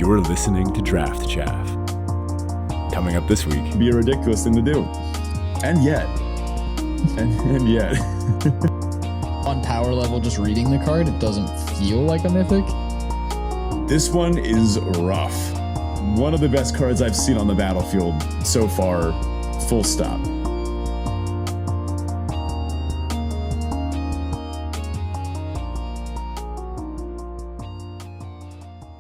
You're listening to Draft Chaff. Coming up this week. Be a ridiculous thing to do. And yet. And yet. On power level, just reading the card, it doesn't feel like a mythic. This one is rough. One of the best cards I've seen on the battlefield so far, full stop.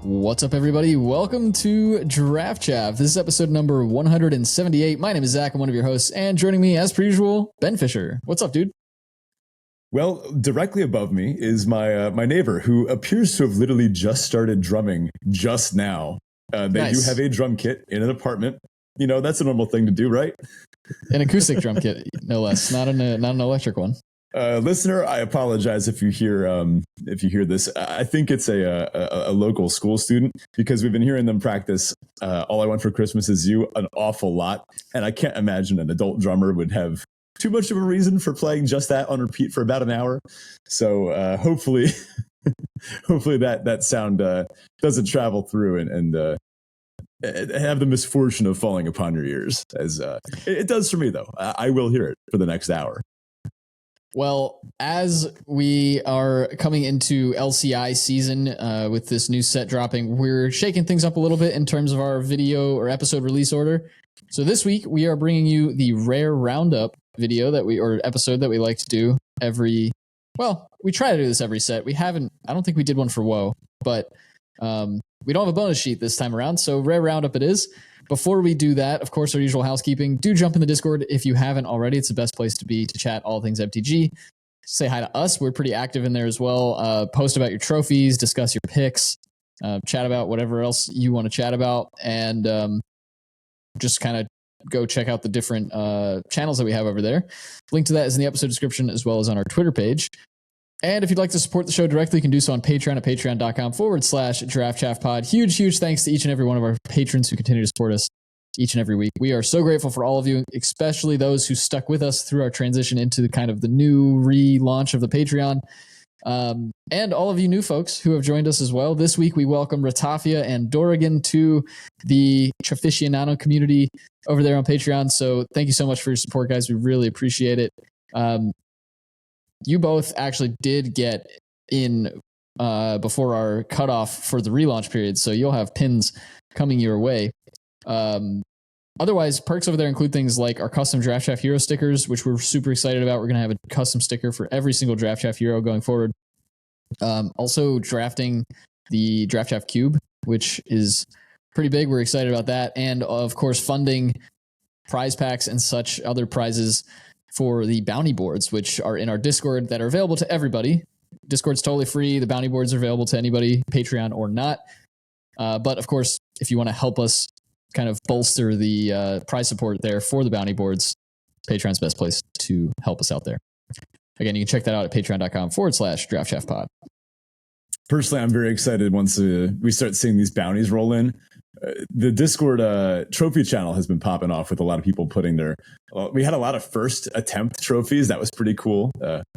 What's up, everybody? Welcome to Draft Chaff. This is episode number 178. My name is Zach. I'm one of your hosts, and joining me, as per usual, Ben Fisher. What's up, dude? Well, directly above me is my neighbor, who appears to have literally just started drumming just now. They Nice. do have a drum kit in an apartment. You know, that's a normal thing to do, right? An acoustic drum kit, no less. Not an electric one. Listener, I apologize if you hear this. I think it's a local school student, because we've been hearing them practice All I Want for Christmas Is You an awful lot. And I can't imagine an adult drummer would have too much of a reason for playing just that on repeat for about an hour. So hopefully that sound doesn't travel through and have the misfortune of falling upon your ears, as it does for me, though. I will hear it for the next hour. Well, as we are coming into LCI season with this new set dropping, we're shaking things up a little bit in terms of our video or episode release order. So this week we are bringing you the Rare Roundup video episode that we like to do we try to do this every set. I don't think we did one for WoW, but we don't have a bonus sheet this time around, so Rare Roundup it is. Before we do that, of course, our usual housekeeping. Do jump in the Discord if you haven't already. It's the best place to be to chat all things MTG. Say hi to us. We're pretty active in there as well. Post about your trophies, discuss your picks, chat about whatever else you want to chat about, and just kind of go check out the different channels that we have over there. Link to that is in the episode description, as well as on our Twitter page. And if you'd like to support the show directly, you can do so on Patreon at patreon.com/draftchaffpod. Huge thanks to each and every one of our patrons who continue to support us each and every week. We are so grateful for all of you, especially those who stuck with us through our transition into the new relaunch of the Patreon. And all of you new folks who have joined us as well. This week, we welcome Ratafia and Dorrigan to the Trafficionado community over there on Patreon. So thank you so much for your support, guys. We really appreciate it. You both actually did get in before our cutoff for the relaunch period, so you'll have pins coming your way. Otherwise, perks over there include things like our custom Draft Chaff Hero stickers, which we're super excited about. We're going to have a custom sticker for every single Draft Chaff Hero going forward. Also, drafting the Draft Chaff Cube, which is pretty big. We're excited about that. And, of course, funding prize packs and such other prizes for the bounty boards, which are in our Discord, that are available to everybody. Discord's totally free. The bounty boards are available to anybody, Patreon or not. But of course, if you want to help us kind of bolster the prize support there for the bounty boards, Patreon's best place to help us out there. Again, you can check that out at patreon.com/draftchaffpod. Personally, I'm very excited once we start seeing these bounties roll in. The Discord trophy channel has been popping off with a lot of people putting we had a lot of first attempt trophies. That was pretty cool,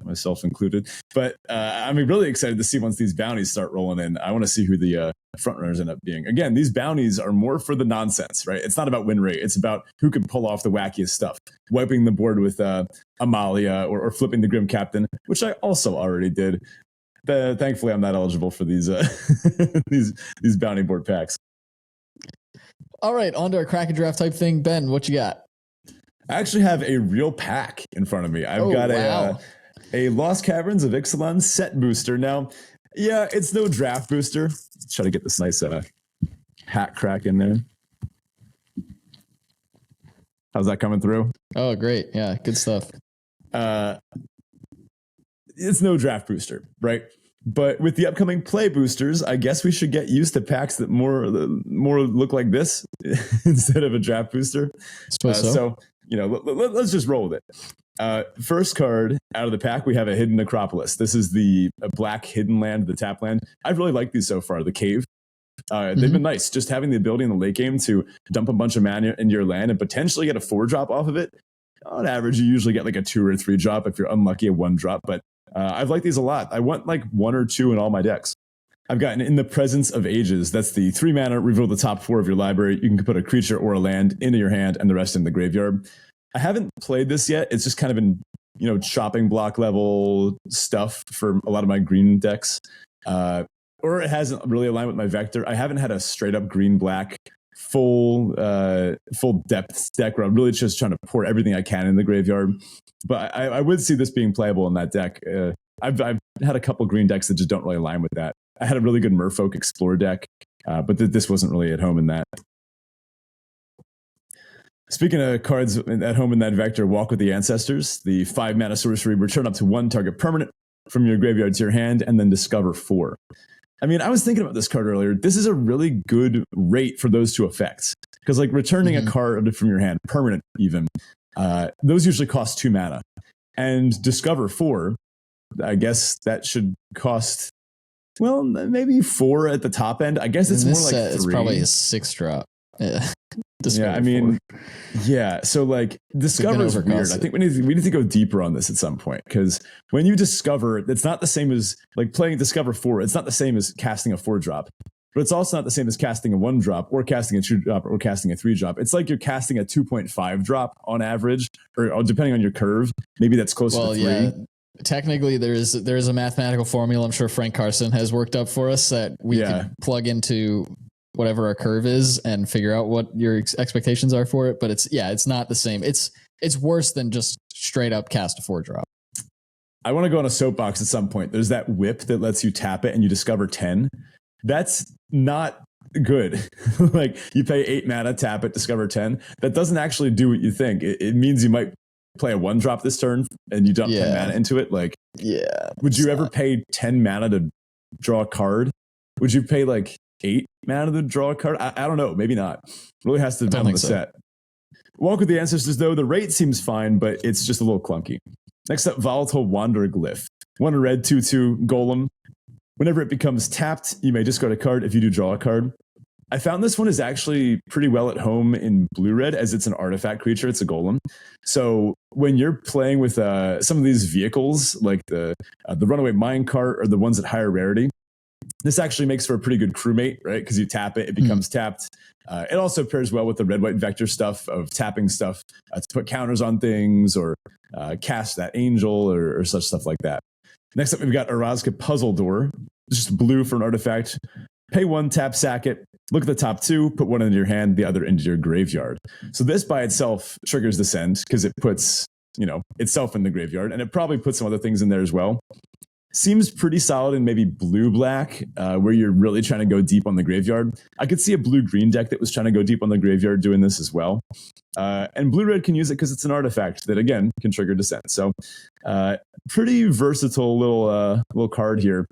myself included. But I'm really excited to see once these bounties start rolling in. I want to see who the front runners end up being. Again, these bounties are more for the nonsense, right? It's not about win rate. It's about who can pull off the wackiest stuff. Wiping the board with Amalia or flipping the Grim Captain, which I also already did. Thankfully, I'm not eligible for these these bounty board packs. All right, on to our crack and draft type thing. Ben, what you got? I actually have a real pack in front of me. I've got a Lost Caverns of Ixalan set booster. Now, yeah, it's no draft booster. Let's try to get this nice hat crack in there. How's that coming through? Oh, great. Yeah, good stuff. It's no draft booster, right? But with the upcoming play boosters, I guess we should get used to packs that more look like this instead of a draft booster. So, let's just roll with it. First card out of the pack, we have a Hidden Necropolis. This is the black hidden land, the tap land. I've really liked these so far. The cave. They've been nice. Just having the ability in the late game to dump a bunch of mana into your land and potentially get a 4-drop off of it. On average, you usually get like a 2 or 3-drop. If you're unlucky, a 1-drop. But I've liked these a lot. I want like 1 or 2 in all my decks. I've gotten In the Presence of Ages. That's the 3 mana, reveal the top 4 of your library. You can put a creature or a land into your hand and the rest in the graveyard. I haven't played this yet. It's just kind of in, chopping block level stuff for a lot of my green decks. Or it hasn't really aligned with my vector. I haven't had a straight up green black full depth deck where I'm really just trying to pour everything I can in the graveyard. But I would see this being playable in that deck. I've had a couple green decks that just don't really align with that. I had a really good Merfolk Explorer deck, but this wasn't really at home in that. Speaking of cards at home in that vector, Walk with the Ancestors, the 5 mana sorcery, return up to 1 target permanent from your graveyard to your hand, and then discover 4. I mean, I was thinking about this card earlier. This is a really good rate for those 2 effects. Because like returning a card from your hand, permanent even, those usually cost 2 mana. And discover 4, I guess that should cost, well, maybe 4 at the top end. I guess it's more like 3. It's probably a 6-drop. Yeah. Yeah, I mean, yeah. So like discover is weird. I think we need to go deeper on this at some point, because when you discover, it's not the same as like playing discover 4. It's not the same as casting a 4-drop, but it's also not the same as casting a 1-drop or casting a 2-drop or casting a 3-drop. It's like you're casting a 2.5 drop on average, or depending on your curve. Maybe that's closer to 3. Yeah. Technically, there is a mathematical formula I'm sure Frank Carson has worked up for us that we can plug into whatever our curve is and figure out what your expectations are for it. But it's not the same. It's worse than just straight up cast a 4-drop. I want to go on a soapbox at some point. There's that whip that lets you tap it and you discover 10. That's not good. Like you pay 8 mana, tap it, discover 10. That doesn't actually do what you think. It means you might play a 1-drop this turn and you dump 10 mana into it. Like, would you ever pay 10 mana to draw a card? Would you pay like 8 mana to draw a card? I don't know. Maybe not. It really has to depend on the set. Walk with the Ancestors, though, the rate seems fine, but it's just a little clunky. Next up, Volatile Wanderer Glyph. 1 red, 2/2 golem. Whenever it becomes tapped, you may discard a card if you do draw a card. I found this one is actually pretty well at home in blue-red, as it's an artifact creature. It's a golem. So when you're playing with some of these vehicles, like the Runaway Minecart or the ones at higher rarity, this actually makes for a pretty good crewmate, right? Because you tap it, it becomes tapped. It also pairs well with the red-white vector stuff of tapping stuff to put counters on things or cast that angel or such stuff like that. Next up, we've got Orazka Puzzle Door. It's just blue for an artifact. Pay 1, tap, sack it. Look at the top 2, put 1 into your hand, the other into your graveyard. So this by itself triggers the send because it puts, itself in the graveyard, and it probably puts some other things in there as well. Seems pretty solid in maybe blue-black, where you're really trying to go deep on the graveyard. I could see a blue-green deck that was trying to go deep on the graveyard doing this as well. And blue-red can use it because it's an artifact that, again, can trigger descent. So pretty versatile little card here.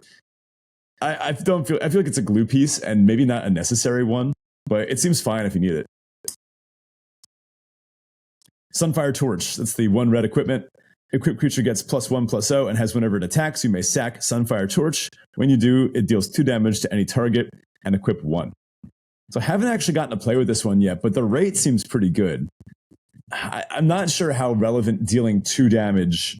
I feel like it's a glue piece and maybe not a necessary one, but it seems fine if you need it. Sunfire Torch. That's the 1 red equipment. Equipped creature gets +1/+0 and has whenever it attacks, you may sack Sunfire Torch. When you do, it deals 2 damage to any target and equip 1. So I haven't actually gotten to play with this one yet, but the rate seems pretty good. I'm not sure how relevant dealing 2 damage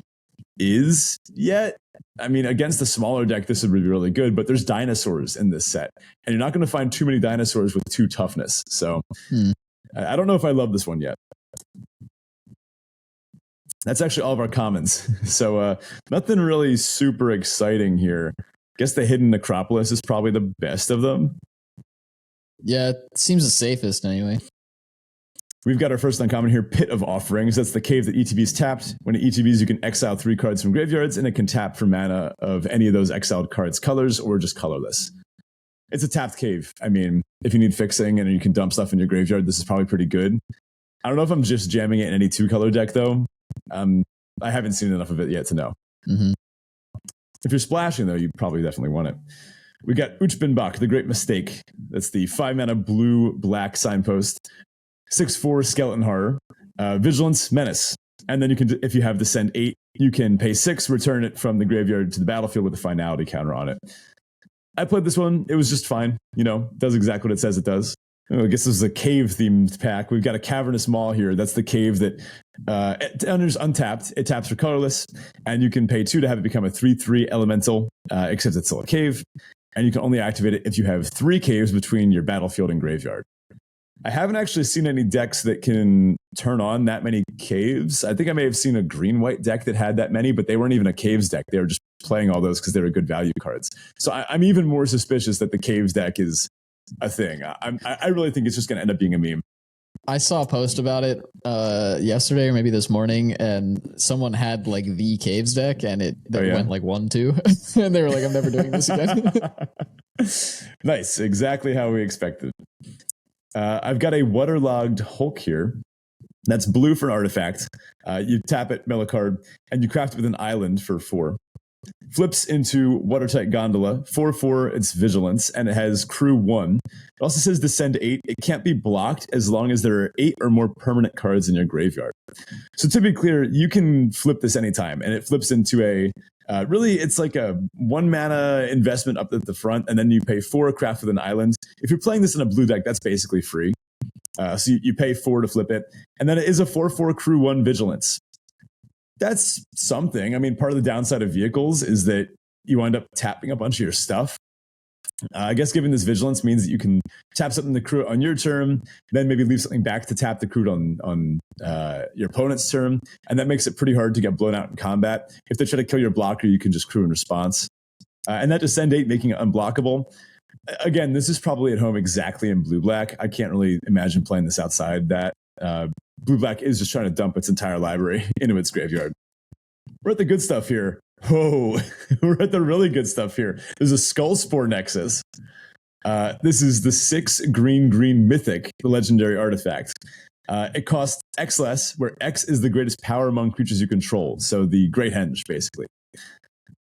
is yet. I mean, against the smaller deck, this would be really good, but there's dinosaurs in this set, and you're not going to find too many dinosaurs with 2 toughness. So I don't know if I love this one yet. That's actually all of our commons. So nothing really super exciting here. Guess the Hidden Necropolis is probably the best of them. Yeah, it seems the safest anyway. We've got our first uncommon here, Pit of Offerings. That's the cave that ETB's tapped. When it ETBs, you can exile 3 cards from graveyards, and it can tap for mana of any of those exiled cards' colors or just colorless. It's a tapped cave. I mean, if you need fixing and you can dump stuff in your graveyard, this is probably pretty good. I don't know if I'm just jamming it in any 2-color deck, though. I haven't seen enough of it yet to know. Mm-hmm. If you're splashing, though, you probably definitely want it. We got Uchbenbach, the Great Mistake. That's the 5-mana blue-black signpost. 6/4 Skeleton Horror. Vigilance, Menace. And then you can, if you have the send 8, you can pay 6, return it from the graveyard to the battlefield with a finality counter on it. I played this one. It was just fine. Does exactly what it says it does. I guess this is a cave-themed pack. We've got a Cavernous Maw here. That's the cave that it enters untapped. It taps for colorless, and you can pay 2 to have it become a 3/3 elemental, except it's still a cave. and you can only activate it if you have 3 caves between your battlefield and graveyard. I haven't actually seen any decks that can turn on that many caves. I think I may have seen a green-white deck that had that many, but they weren't even a caves deck. They were just playing all those because they were good value cards. So I'm even more suspicious that the caves deck is a thing. I really think it's just going to end up being a meme. I saw a post about it yesterday or maybe this morning, and someone had like the caves deck, and it went like 1-2, and they were like, "I'm never doing this again." Nice, exactly how we expected. I've got a waterlogged Hulk here. That's blue for an artifact. You tap it, mill a card, and you craft it with an island for 4. Flips into Watertight Gondola, 4/4, it's Vigilance, and it has Crew 1. It also says Descend 8. It can't be blocked as long as there are 8 or more permanent cards in your graveyard. So to be clear, you can flip this anytime, and it flips into a, really, it's like a 1 mana investment up at the front, and then you pay 4, craft with an island. If you're playing this in a blue deck, that's basically free. So you pay 4 to flip it, and then it is a 4/4 Crew 1 Vigilance. That's something. I mean, part of the downside of vehicles is that you end up tapping a bunch of your stuff. I guess giving this Vigilance means that you can tap something to crew on your turn, then maybe leave something back to tap the crew on your opponent's turn, and that makes it pretty hard to get blown out in combat. If they try to kill your blocker, you can just crew in response. And that Descend 8, making it unblockable. Again, this is probably at home exactly in blue-black. I can't really imagine playing this outside that. Blue-black is just trying to dump its entire library into its graveyard. We're at the good stuff here. Oh, we're at the really good stuff here. There's a Skullspore Nexus. This is the 6 green mythic, the legendary artifact. It costs X less, where X is the greatest power among creatures you control. So the Great Henge, basically.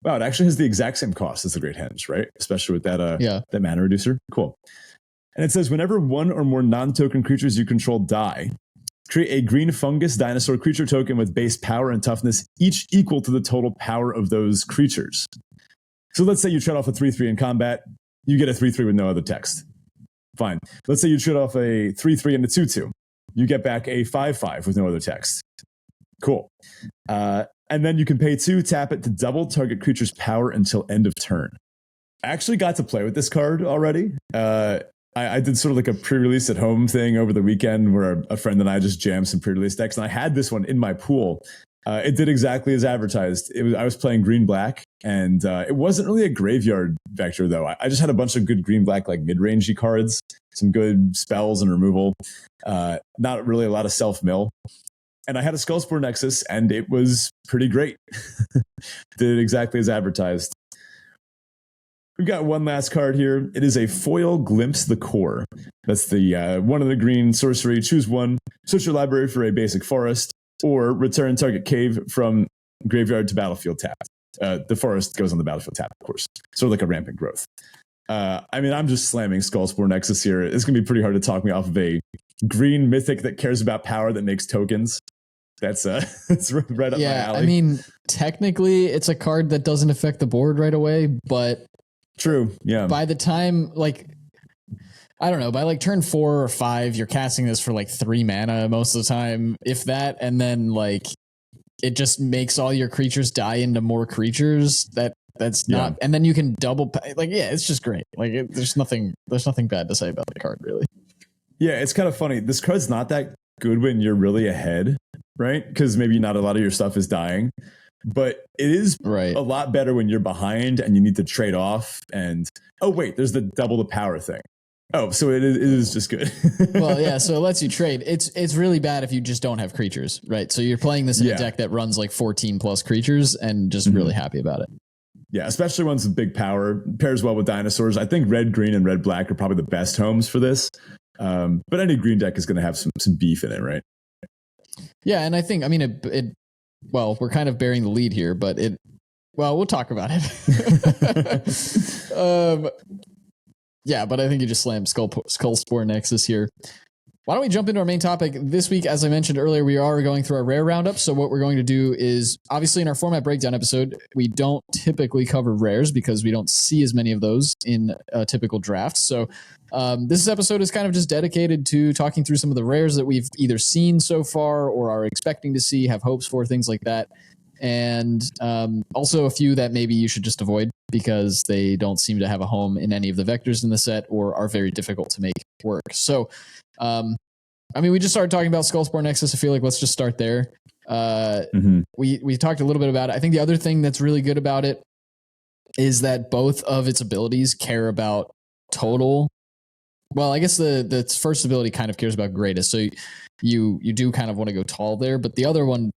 Wow, it actually has the exact same cost as the Great Henge, right? Especially with that that mana reducer. Cool. And it says, whenever 1 or more non-token creatures you control die, create a green fungus dinosaur creature token with base power and toughness, each equal to the total power of those creatures. So let's say you trade off a 3/3 in combat, you get a 3/3 with no other text. Fine. Let's say you trade off a 3/3 and a 2/2. You get back a 5/5 with no other text. Cool. And then you can pay 2, tap it to double target creature's power until end of turn. I actually got to play with this card already. I did sort of like a pre-release at home thing over the weekend where a friend and I just jammed some pre-release decks, and I had this one in my pool. It did exactly as advertised. I was playing green-black, and it wasn't really a graveyard vector, though. I just had a bunch of good green-black, like mid-rangey cards, some good spells and removal, not really a lot of self-mill. And I had a Skullspore Nexus, and it was pretty great. Did exactly as advertised. We've got one last card here. It is a foil Glimpse the Core. That's the 1 of the green sorcery. Choose 1, search your library for a basic forest, or return target cave from graveyard to battlefield tapped. The forest goes on the battlefield tapped, of course. Sort of like a rampant growth. I mean, I'm just slamming Skullspore Nexus here. It's going to be pretty hard to talk me off of a green mythic that cares about power that makes tokens. That's it's right up my alley. I mean, technically, it's a card that doesn't affect the board right away, but true. Yeah. By the time, like, I don't know, by like turn 4 or 5, you're casting this for like 3 mana most of the time, if that, and then like it just makes all your creatures die into more creatures. That's not, and then you can double it's just great. Like there's nothing bad to say about the card, really. Yeah, it's kind of funny. This card's not that good when you're really ahead, right? Because maybe not a lot of your stuff is dying. But it is a lot better when you're behind and you need to trade off. And oh wait, there's the double the power thing. Oh, so it is just good. Well, yeah. So it lets you trade. It's really bad if you just don't have creatures, right? So you're playing this in a deck that runs like 14 plus creatures and just really happy about it. Yeah, especially ones with big power. Pairs well with dinosaurs. I think red, green, and red, black are probably the best homes for this. But any green deck is going to have some beef in it, right? Yeah, and I think, I mean, it well, we're kind of bearing the lead here, but we'll talk about it. Yeah, but I think you just slammed Skullspore Nexus here. Why don't we jump into our main topic this week? As I mentioned earlier, we are going through our rare roundup. So what we're going to do is, obviously in our format breakdown episode, we don't typically cover rares because we don't see as many of those in a typical draft. So this episode is kind of just dedicated to talking through some of the rares that we've either seen so far or are expecting to see, have hopes for, things like that. and also a few that maybe you should just avoid because they don't seem to have a home in any of the vectors in the set or are very difficult to make work. So, we just started talking about Skullspore Nexus. I feel like let's just start there. We talked a little bit about it. I think the other thing that's really good about it is that both of its abilities care about total. Well, I guess the first ability kind of cares about greatest. So you do kind of want to go tall there, but the other one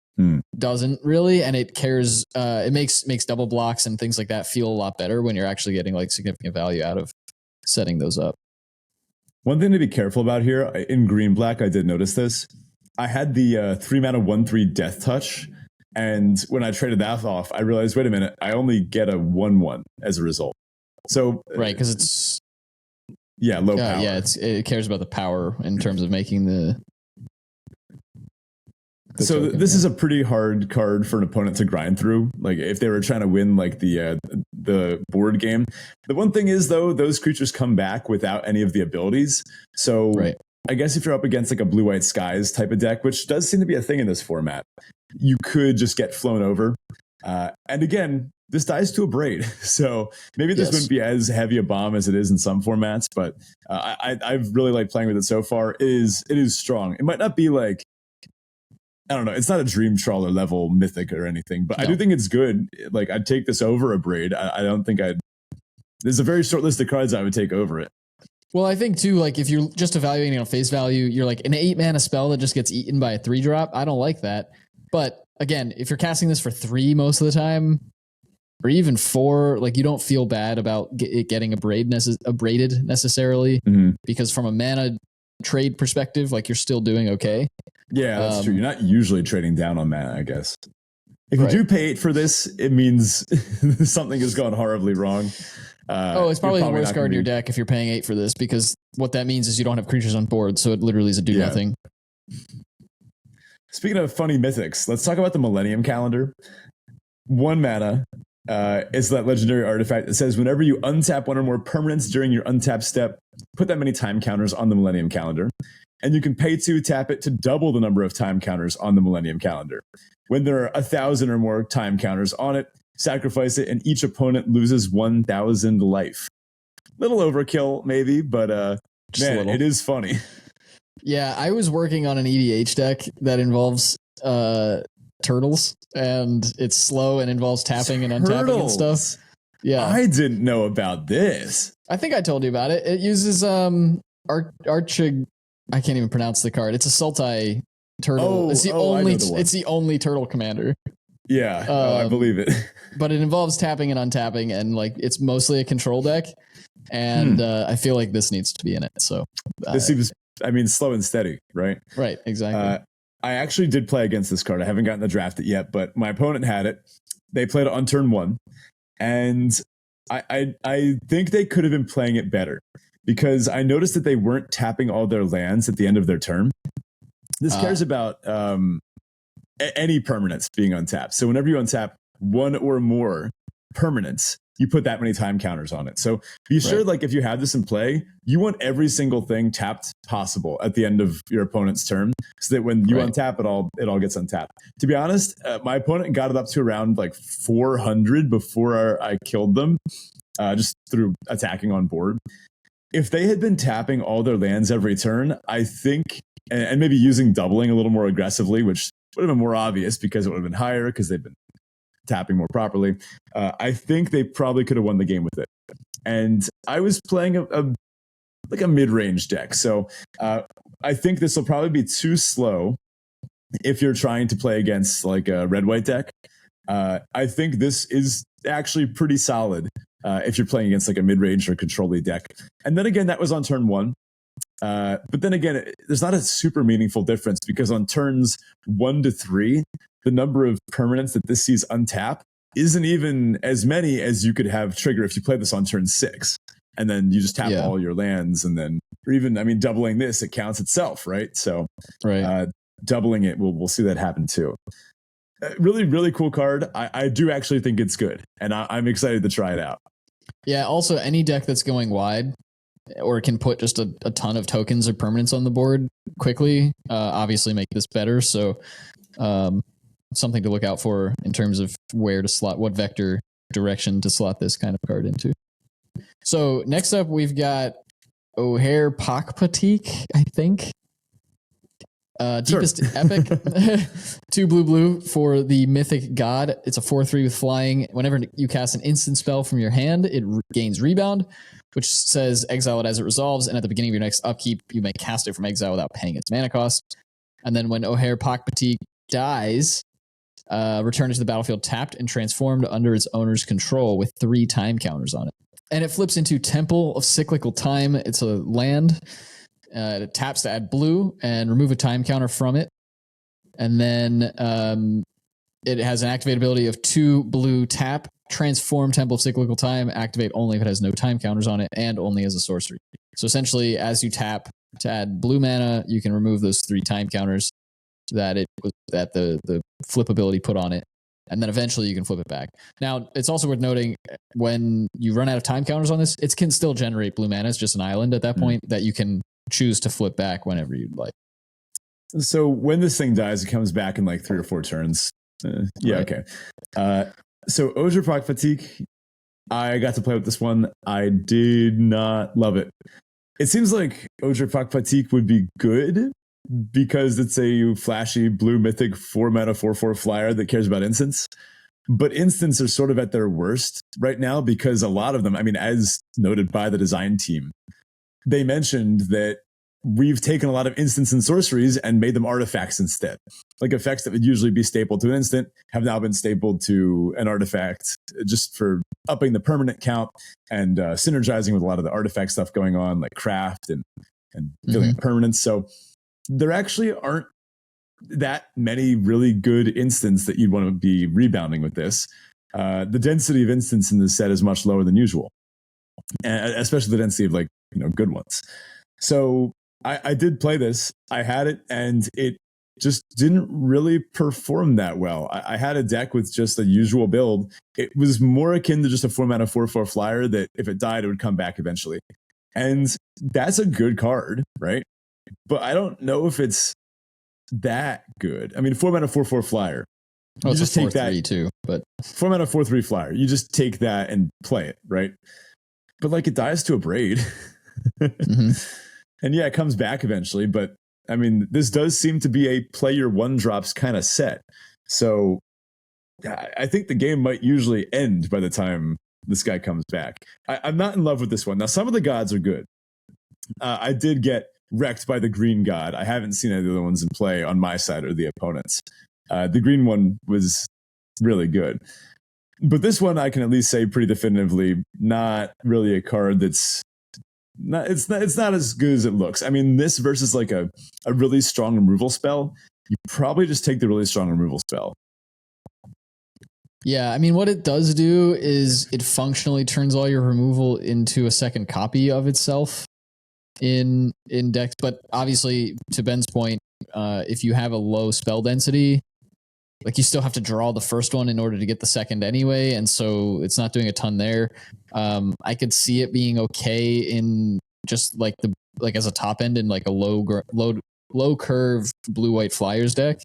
doesn't really, and it cares. It makes double blocks and things like that feel a lot better when you're actually getting like significant value out of setting those up. One thing to be careful about here in green black, I did notice this. I had the 3 mana 1/3 Death Touch, and when I traded that off, I realized, wait a minute, I only get a 1/1 as a result. So right, because it's low power. Yeah, it cares about the power in terms of making the so token, this is a pretty hard card for an opponent to grind through. Like if they were trying to win like the board game. The one thing is though, those creatures come back without any of the abilities. So right. I guess if you're up against like a blue-white skies type of deck, which does seem to be a thing in this format, you could just get flown over. And again, this dies to a braid. So maybe this wouldn't be as heavy a bomb as it is in some formats, but I've really liked playing with it so far. It is strong. It might not be like, I don't know, it's not a Dream Trawler level mythic or anything, but I do think it's good. Like I'd take this over a braid. I don't think there's a very short list of cards I would take over it. Well, I think too, like if you're just evaluating on face value, you're like an 8 mana spell that just gets eaten by a 3-drop. I don't like that. But again, if you're casting this for 3 most of the time, or even 4, like you don't feel bad about it getting braided necessarily, because from a mana trade perspective, like you're still doing okay. Yeah, that's true. You're not usually trading down on mana, I guess. If you do pay 8 for this, it means something has gone horribly wrong. It's probably the worst card in your deck if you're paying 8 for this, because what that means is you don't have creatures on board, so it literally is a do nothing. Speaking of funny mythics, let's talk about the Millennium Calendar. 1 mana is that legendary artifact that says whenever you untap one or more permanents during your untap step, put that many time counters on the Millennium Calendar. And you can pay 2, tap it to double the number of time counters on the Millennium Calendar. When there are 1,000 or more time counters on it, sacrifice it, and each opponent loses 1,000 life. Little overkill, maybe, but man, it is funny. Yeah, I was working on an EDH deck that involves turtles, and it's slow and involves tapping and untapping and stuff. Yeah, I didn't know about this. I think I told you about it. It uses Archig. I can't even pronounce the card. It's a Sultai turtle. It's the only turtle commander. Yeah, I believe it. But it involves tapping and untapping, and like it's mostly a control deck. And I feel like this needs to be in it. So this seems, slow and steady, right? Right, exactly. I actually did play against this card. I haven't gotten to draft it yet, but my opponent had it. They played it on turn 1, and I think they could have been playing it better because I noticed that they weren't tapping all their lands at the end of their turn. This cares about any permanents being untapped. So whenever you untap 1 or more permanents, you put that many time counters on it. So be sure, like if you have this in play, you want every single thing tapped possible at the end of your opponent's turn, so that when you untap it all gets untapped. To be honest, my opponent got it up to around like 400 before I killed them, just through attacking on board. If they had been tapping all their lands every turn, I think, and maybe using doubling a little more aggressively, which would have been more obvious because it would have been higher because they've been tapping more properly. I think they probably could have won the game with it. And I was playing a mid-range deck. So I think this will probably be too slow if you're trying to play against like a red-white deck. I think this is actually pretty solid if you're playing against like a mid-range or control-y deck. And then again, that was on turn 1. But then again, there's not a super meaningful difference because on turns 1 to 3, the number of permanents that this sees untap isn't even as many as you could have trigger if you play this on turn 6. And then you just tap all your lands, and then, or even, doubling this, it counts itself, right? So doubling it, we'll see that happen too. Really, really cool card. I do actually think it's good, and I'm excited to try it out. Yeah, also any deck that's going wide or can put just a ton of tokens or permanents on the board quickly, obviously make this better. So something to look out for in terms of where to slot, what vector direction to slot this kind of card into. So next up, we've got O'Hare Pakpatik, I think. Deepest Epic. 2 blue for the Mythic God. It's a 4/3 with flying. Whenever you cast an instant spell from your hand, it gains Rebound, which says exile it as it resolves, and at the beginning of your next upkeep, you may cast it from exile without paying its mana cost. And then when O'Hare Pakpatik dies, return it to the battlefield tapped and transformed under its owner's control with 3 time counters on it. And it flips into Temple of Cyclical Time. It's a land. It taps to add blue and remove a time counter from it. And then it has an activate ability of 2 blue tap, transform Temple of Cyclical Time, activate only if it has no time counters on it, and only as a sorcery. So essentially, as you tap to add blue mana, you can remove those 3 time counters that the flip ability put on it. And then eventually you can flip it back. Now, it's also worth noting when you run out of time counters on this, it can still generate blue mana. It's just an island at that point that you can choose to flip back whenever you'd like. So when this thing dies, it comes back in like 3 or 4 turns. Yeah, right. Okay. So O'Hare Pakpatik, I got to play with this one. I did not love it. It seems like O'Hare Pakpatik would be good because it's a flashy blue mythic 4 mana 4/4 flyer that cares about instants. But instants are sort of at their worst right now because a lot of them, I mean, as noted by the design team, they mentioned that we've taken a lot of instants and sorceries and made them artifacts instead. Like effects that would usually be stapled to an instant have now been stapled to an artifact just for upping the permanent count and synergizing with a lot of the artifact stuff going on, like craft and filling permanence. So there actually aren't that many really good instants that you'd want to be rebounding with this. The density of instants in this set is much lower than usual, and especially the density of good ones. So I did play this. I had it, and it just didn't really perform that well. I had a deck with just a usual build. It was more akin to just a 4 mana 4/4 flyer that if it died, it would come back eventually. And that's a good card, right? But I don't know if it's that good. I mean, 4 mana 4/4 flyer. Oh, you just take that too, but 4 mana 4/3 flyer. You just take that and play it, right? But like it dies to a braid. And yeah, it comes back eventually. But I mean, this does seem to be a play your 1-drops kind of set. So I think the game might usually end by the time this guy comes back. I'm not in love with this one. Now, some of the gods are good. I did get wrecked by the green god. I haven't seen any of the other ones in play on my side or the opponents. The green one was really good. But this one I can at least say pretty definitively, not really a card that's it's not as good as it looks. I mean, this versus like a really strong removal spell, you probably just take the really strong removal spell. Yeah, I mean, what it does do is it functionally turns all your removal into a second copy of itself in decks. But obviously, to Ben's point, if you have a low spell density, like you still have to draw the first one in order to get the second anyway, and so it's not doing a ton there. I could see it being okay in just like as a top end in like a low curve blue-white flyers deck.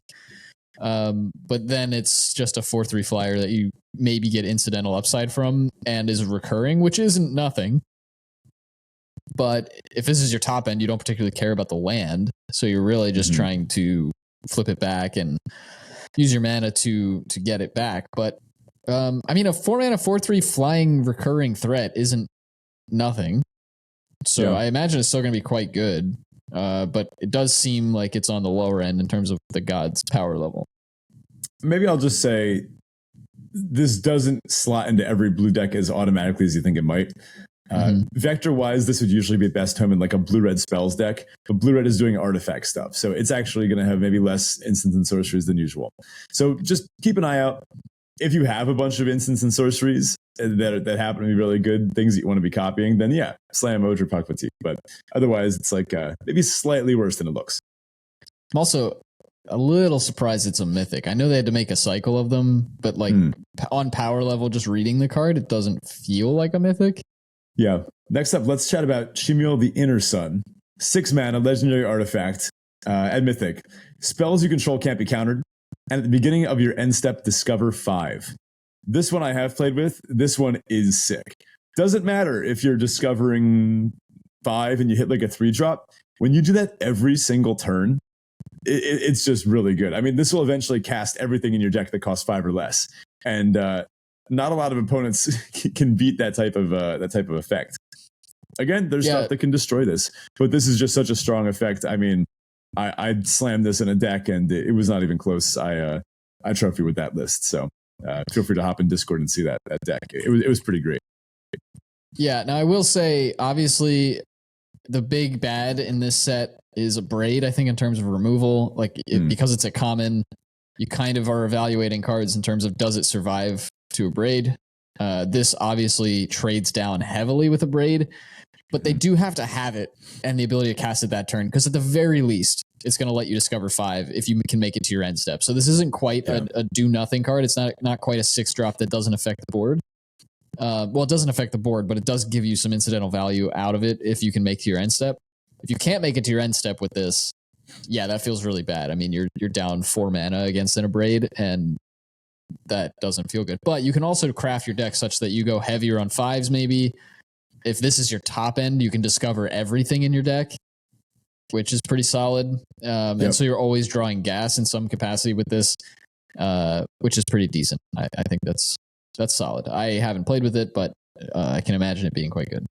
But then it's just a 4/3 flyer that you maybe get incidental upside from and is recurring, which isn't nothing. But if this is your top end, you don't particularly care about the land, so you're really just trying to flip it back and use your mana to get it back. But I mean, a 4 mana 4/3 flying recurring threat isn't nothing. So I imagine it's still going to be quite good. But it does seem like it's on the lower end in terms of the god's power level. Maybe I'll just say this doesn't slot into every blue deck as automatically as you think it might. Vector wise, this would usually be best home in like a blue-red spells deck, but blue-red is doing artifact stuff. So it's actually going to have maybe less instants and sorceries than usual. So just keep an eye out. If you have a bunch of instants and sorceries that happen to be really good, things that you want to be copying, then yeah, slam O'Hare Pakpatik. But otherwise, it's like maybe slightly worse than it looks. I'm also a little surprised it's a mythic. I know they had to make a cycle of them, but like on power level, just reading the card, it doesn't feel like a mythic. Yeah. Next up, let's chat about Shimiel the Inner Sun. 6 mana, legendary artifact, and mythic. Spells you control can't be countered. And at the beginning of your end step, discover 5. This one I have played with. This one is sick. Doesn't matter if you're discovering 5 and you hit like a 3-drop. When you do that every single turn, it's just really good. I mean, this will eventually cast everything in your deck that costs 5 or less, and not a lot of opponents can beat that type of effect. Again, there's stuff that can destroy this, but this is just such a strong effect. I mean, I slammed this in a deck, and it was not even close. I trophy with that list, so feel free to hop in Discord and see that deck. It was pretty great. Yeah. Now I will say, obviously, the big bad in this set is a Braid. I think in terms of removal, because it's a common, you kind of are evaluating cards in terms of does it survive to a Braid. This obviously trades down heavily with a Braid, but they do have to have it and the ability to cast it that turn, because at the very least, it's going to let you discover 5 if you can make it to your end step. So this isn't quite a do nothing card. It's not quite a 6-drop that doesn't affect the board. Well, it doesn't affect the board, but it does give you some incidental value out of it if you can make it to your end step. If you can't make it to your end step with this, that feels really bad. I mean, you're down 4 mana against an Abrade, and that doesn't feel good. But you can also craft your deck such that you go heavier on 5s maybe. If this is your top end, you can discover everything in your deck, which is pretty solid. And so you're always drawing gas in some capacity with this, which is pretty decent. I think that's solid. I haven't played with it, but I can imagine it being quite good.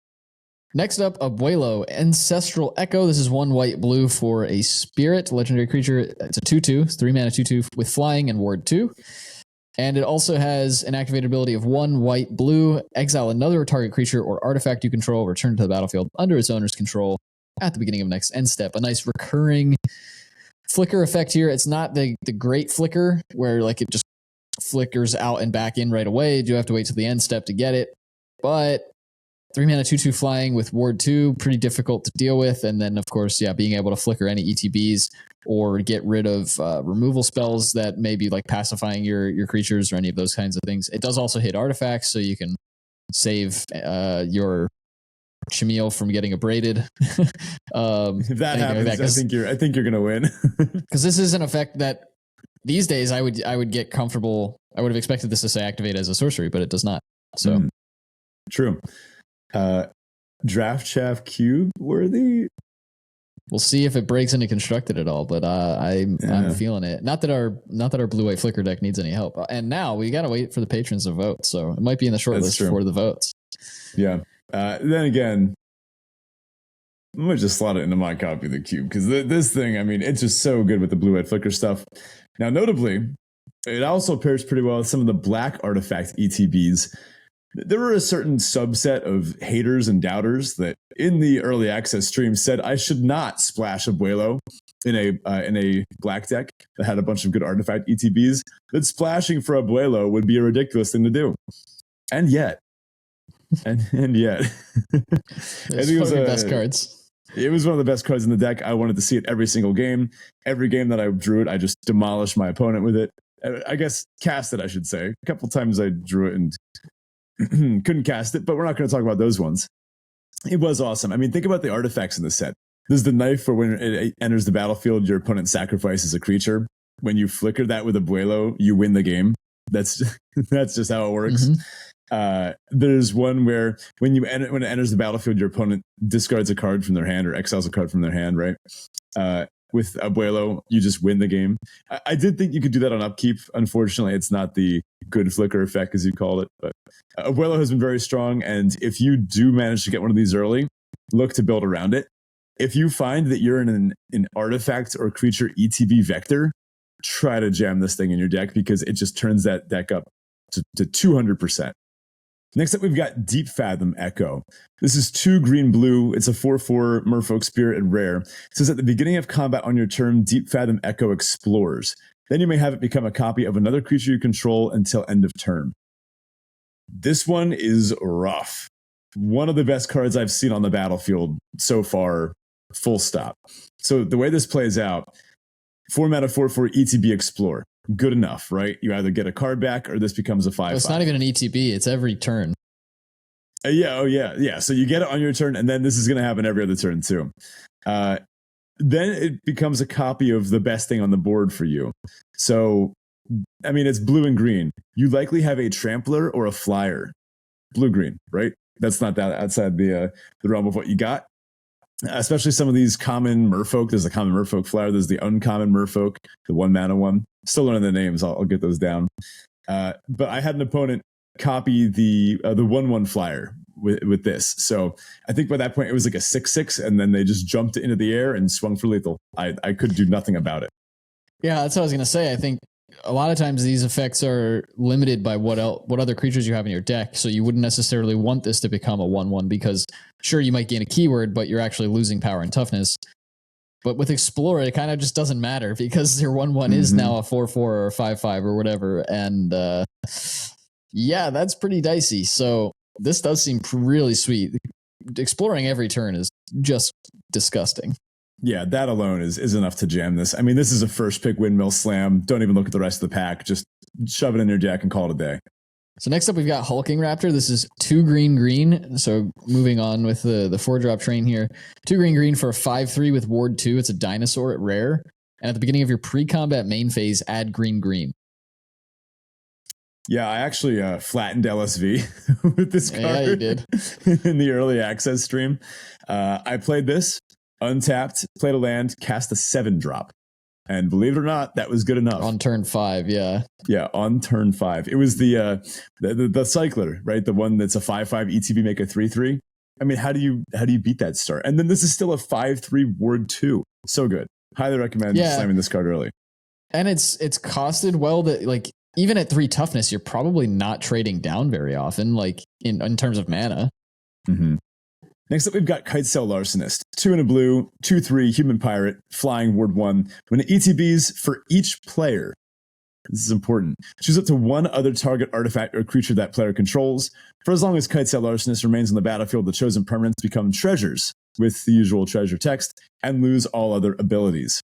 Next up, Abuelo, Ancestral Echo. This is 1 white blue for a spirit, legendary creature. It's a 2/2. It's 3 mana 2/2 with flying and ward 2. And it also has an activated ability of 1 white blue. Exile another target creature or artifact you control. Return to the battlefield under its owner's control at the beginning of next end step. A nice recurring flicker effect here. It's not the great flicker where like it just flickers out and back in right away. You do have to wait till the end step to get it. But 3 mana 2/2 flying with ward 2, pretty difficult to deal with. And then, of course, being able to flicker any ETBs or get rid of removal spells that may be like pacifying your creatures or any of those kinds of things. It does also hit artifacts, so you can save your Chimil from getting abraded. If that happens, I think you're gonna win. Because this is an effect that these days I would get comfortable. I would have expected this to say activate as a sorcery, but it does not. So true. Draft Chaff cube worthy. We'll see if it breaks into constructed at all, but I'm feeling it. Not that our blue-white flicker deck needs any help. And now we got to wait for the patrons to vote, so it might be in the short list for the votes. Yeah. Then again, I'm gonna just slot it into my copy of the cube because this thing, I mean, it's just so good with the blue-white flicker stuff. Now, notably, it also pairs pretty well with some of the black artifact ETBs. There were a certain subset of haters and doubters that in the early access stream said I should not splash Abuelo in a black deck that had a bunch of good artifact ETBs, that splashing for Abuelo would be a ridiculous thing to do. And yet, and yet, it's one of the best cards. It was one of the best cards in the deck. I wanted to see it every single game. Every game that I drew it, I just demolished my opponent with it. I guess cast it, I should say. A couple times I drew it and couldn't cast it, but we're not going to talk about those ones. It was awesome. I mean, think about the artifacts in the set. There's the knife where when it enters the battlefield, your opponent sacrifices a creature. When you flicker that with Abuelo, you win the game. That's just how it works. There's one where when it enters the battlefield, your opponent discards a card from their hand or exiles a card from their hand, right? With Abuelo, you just win the game. I did think you could do that on upkeep. Unfortunately, it's not the good flicker effect, as you call it. But Abuelo has been very strong, and if you do manage to get one of these early, look to build around it. If you find that you're in an artifact or creature ETB vector, try to jam this thing in your deck because it just turns that deck up to 200%. Next up, we've got Deep Fathom Echo. This is 2 green-blue. It's a 4/4 Merfolk Spirit and rare. It says at the beginning of combat on your turn, Deep Fathom Echo explores. Then you may have it become a copy of another creature you control until end of turn. This one is rough. One of the best cards I've seen on the battlefield so far, full stop. So the way this plays out, 4 mana 4/4 ETB Explore. Good enough, right? You either get a card back or this becomes a 5/5. It's not even an ETB. It's every turn. Yeah. So you get it on your turn, and then this is going to happen every other turn too. then it becomes a copy of the best thing on the board for you. So, I mean, it's blue and green. You likely have a trampler or a flyer. Blue-green, right? That's not that outside the realm of what you got. Especially some of these common merfolk. There's the common merfolk flyer. There's the uncommon merfolk, the 1-mana one. Still learning the names. I'll get those down. But I had an opponent copy the 1/1 flyer with this. So I think by that point it was like a 6/6, and then they just jumped into the air and swung for lethal. I could do nothing about it. Yeah, that's what I was gonna say. I think a lot of times these effects are limited by what other creatures you have in your deck. So you wouldn't necessarily want this to become a 1/1 because sure you might gain a keyword, but you're actually losing power and toughness. But with Explorer, it kind of just doesn't matter because your 1/1 is now a 4/4 or a 5/5 or whatever. And yeah, that's pretty dicey. So this does seem really sweet. Exploring every turn is just disgusting. Yeah, that alone is enough to jam this. I mean, this is a first pick windmill slam. Don't even look at the rest of the pack. Just shove it in your deck and call it a day. So next up, we've got Hulking Raptor. This is 2 green. So moving on with the 4-drop train here. 2 green for a 5/3 with Ward 2. It's a dinosaur at rare. And at the beginning of your pre-combat main phase, add green. Yeah, I actually flattened LSV with this card. Yeah, you did. In the early access stream. I played this, untapped, played a land, cast a 7-drop. And believe it or not, that was good enough. On turn 5, yeah. Yeah, on turn 5. It was the cycler, right? The one that's a 5/5 ETB, make a 3/3. I mean, how do you beat that start? And then this is still a 5/3 Ward 2. So good. Highly recommend slamming this card early. And it's costed well that, like, even at 3 toughness, you're probably not trading down very often, like in terms of mana. Mm-hmm. Next up, we've got Kitesail Larcenist. 2 in a blue, 2/3 human pirate, flying Ward 1. When it ETBs for each player, this is important, choose up to 1 other target artifact or creature that player controls. For as long as Kitesail Larcenist remains on the battlefield, the chosen permanents become treasures with the usual treasure text and lose all other abilities.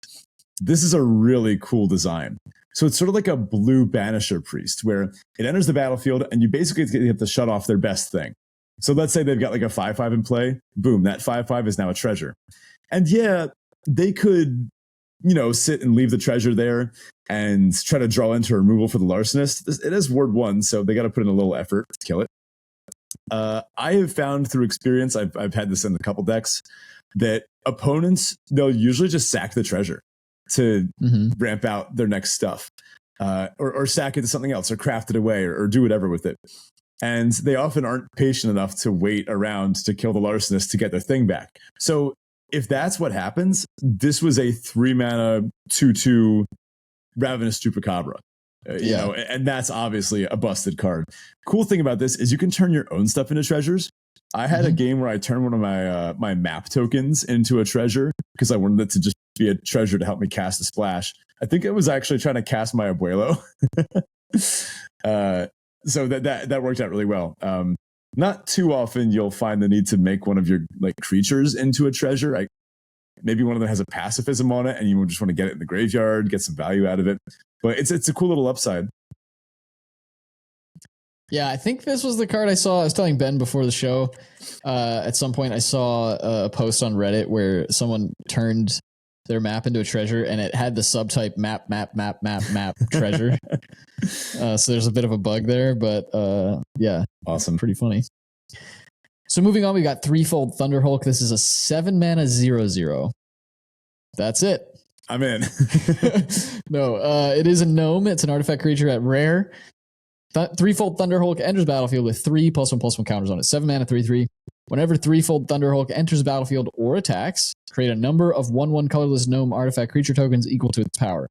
This is a really cool design. So it's sort of like a blue Banisher Priest, where it enters the battlefield and you basically have to shut off their best thing. So let's say they've got like a 5/5 in play. Boom, that 5/5 is now a treasure. And yeah, they could, sit and leave the treasure there and try to draw into removal for the Larcenist. It is Ward 1, so they got to put in a little effort to kill it. I have found through experience, I've had this in a couple decks, that opponents, they'll usually just sack the treasure to ramp out their next stuff, or sack it to something else, or craft it away, or do whatever with it. And they often aren't patient enough to wait around to kill the Larcenist to get their thing back. So if that's what happens, this was a 3-mana 2/2 Ravenous Chupacabra. And that's obviously a busted card. Cool thing about this is you can turn your own stuff into treasures. I had a game where I turned one of my map tokens into a treasure because I wanted it to just be a treasure to help me cast a splash. I think it was actually trying to cast my Abuelo. So that worked out really well. Not too often you'll find the need to make one of your creatures into a treasure. Maybe one of them has a pacifism on it and you just want to get it in the graveyard, get some value out of it. But it's a cool little upside. Yeah, I think this was the card I saw. I was telling Ben before the show. At some point I saw a post on Reddit where someone turned their map into a treasure and it had the subtype map treasure. So there's a bit of a bug there, but yeah, awesome, pretty funny. So moving on, we got Threefold Thunderhulk. This is a 7-mana 0/0. That's it. I'm in. No, it is a gnome. It's an artifact creature at rare. Threefold Thunderhulk enters battlefield with 3 +1/+1 counters on it. 7-mana 3/3. Whenever Threefold Thunderhulk enters the battlefield or attacks, create a number of 1/1 colorless gnome artifact creature tokens equal to its power.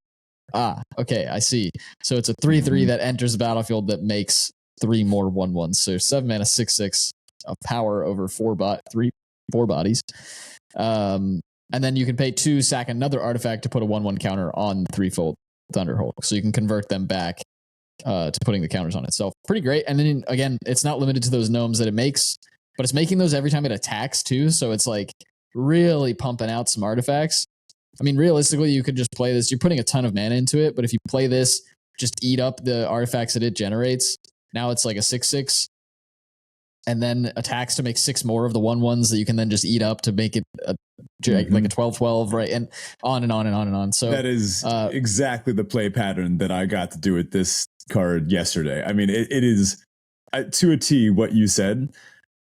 Okay, I see. So it's a 3/3 that enters the battlefield that makes 3 more 1/1s. So 7-mana 6/6 of power over 4 bodies. And then you can pay 2, sack another artifact to put a 1/1 counter on Threefold Thunderhulk. So you can convert them back to putting the counters on itself. Pretty great. And then again, it's not limited to those gnomes that it makes, but it's making those every time it attacks too. So it's really pumping out some artifacts. I mean, realistically, you could just play this. You're putting a ton of mana into it, but if you play this, just eat up the artifacts that it generates. Now it's like a 6/6, and then attacks to make 6 more of the 1/1s that you can then just eat up to make it like a 12-12, right? And on and on and on and on. So that is exactly the play pattern that I got to do with this card yesterday. I mean, it is to a T what you said.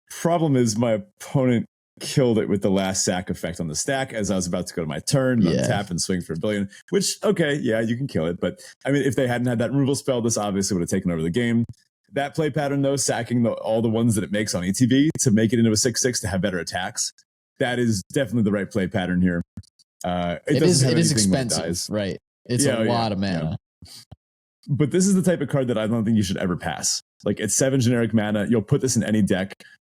Problem is, my opponent killed it with the last sack effect on the stack as I was about to go to my turn, untap and swing for a billion, which, okay, yeah, you can kill it. But I mean, if they hadn't had that removal spell, this obviously would have taken over the game. That play pattern, though, sacking all the ones that it makes on ETB to make it into a 6/6 to have better attacks, that is definitely the right play pattern here. It is expensive, right? It's a lot of mana. Yeah. But this is the type of card that I don't think you should ever pass. Like, it's 7 generic mana. You'll put this in any deck.